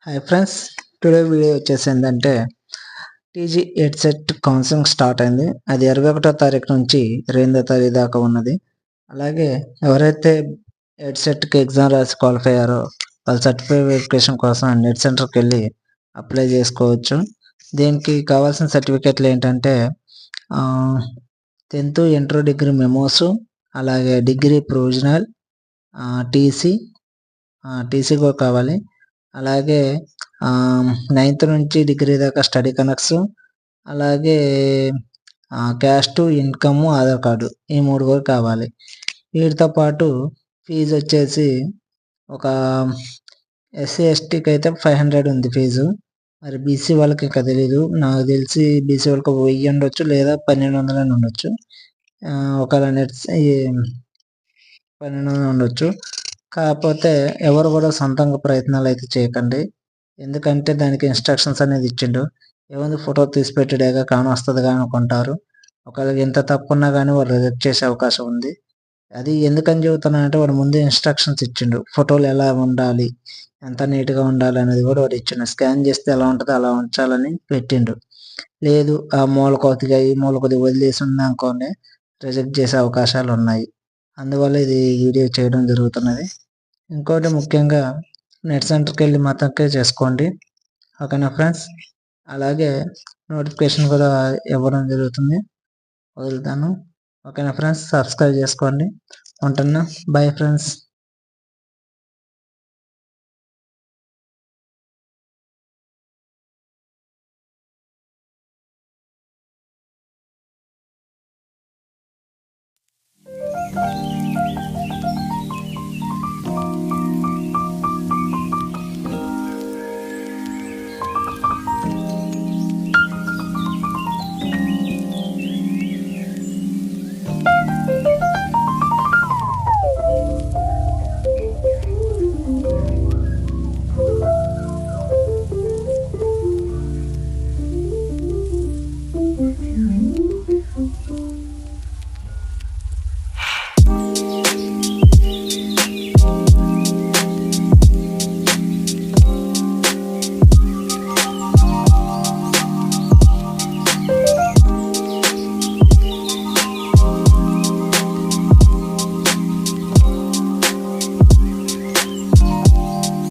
Hi friends, today video వచ్చేసి ఏంటంటే TG headset counselling start అయింది. అది 21వ తారీఖు నుంచి 28వ తారీఖు దాకా ఉన్నది. అలాగే ఎవరైతే హెడ్సెట్కి ఎగ్జామ్ రాసి క్వాలిఫై అయ్యారో వాళ్ళ సర్టిఫికేట్ వెరిఫికేషన్ కోసం నెట్ సెంటర్కి వెళ్ళి అప్లై చేసుకోవచ్చు. దీనికి కావాల్సిన సర్టిఫికేట్లు ఏంటంటే 10th ఇంటర్ డిగ్రీ మెమోస్, అలాగే డిగ్రీ ప్రొవిజనల్, టీసీ కూడా కావాలి. అలాగే 9th నుంచి డిగ్రీ దాకా స్టడీ కనెక్ట్స్, అలాగే క్యాస్ట్, ఇన్కమ్, ఆధార్ కార్డు, ఈ 3 కూడా కావాలి. వీటితో పాటు ఫీజు వచ్చేసి ఒక ఎస్సీ ఎస్టీకి అయితే 500 ఉంది ఫీజు. మరి బీసీ వాళ్ళకి ఇంకా తెలీదు, నాకు తెలిసి బీసీ వాళ్ళకి 1000 ఉండొచ్చు, లేదా 1200 ఉండొచ్చు. ఒకవేళ నెట్ 1200 ఉండొచ్చు. కాకపోతే ఎవరు కూడా సొంతంగా ప్రయత్నాలు అయితే చేయకండి, ఎందుకంటే దానికి ఇన్స్ట్రక్షన్స్ అనేది ఇచ్చిండు. ఏముంది, ఫోటో తీసి పెట్టాడుగా కాని వస్తుంది కానీ అనుకుంటారు. ఒకవేళ ఎంత తప్పు ఉన్నా కానీ వాళ్ళు రిజెక్ట్ చేసే అవకాశం ఉంది. అది ఎందుకని చెబుతున్నానంటే వాడు ముందే ఇన్స్ట్రక్షన్స్ ఇచ్చిండు, ఫోటోలు ఎలా ఉండాలి, ఎంత నీట్గా ఉండాలి అనేది కూడా వాడు ఇచ్చిండు. స్కాన్ చేస్తే ఎలా ఉంటుందో అలా ఉంచాలని పెట్టిండు. లేదు ఆ మూల కొద్దిగా ఈ మూల కొద్దిగా వదిలేసి ఉందనుకోండి, రిజెక్ట్ చేసే అవకాశాలు ఉన్నాయి. అందువల్ల ఇది వీడియో చేయడం జరుగుతున్నది. ఇంకోటి ముఖ్యంగా నెట్ సెంటర్కి వెళ్ళి మాత్రమే చేసుకోండి, ఓకేనా ఫ్రెండ్స్. అలాగే నోటిఫికేషన్ కూడా ఇవ్వడం జరుగుతుంది, వదులుతాను. ఓకేనా ఫ్రెండ్స్, సబ్స్క్రైబ్ చేసుకోండి. ఉంటున్నా, బై ఫ్రెండ్స్.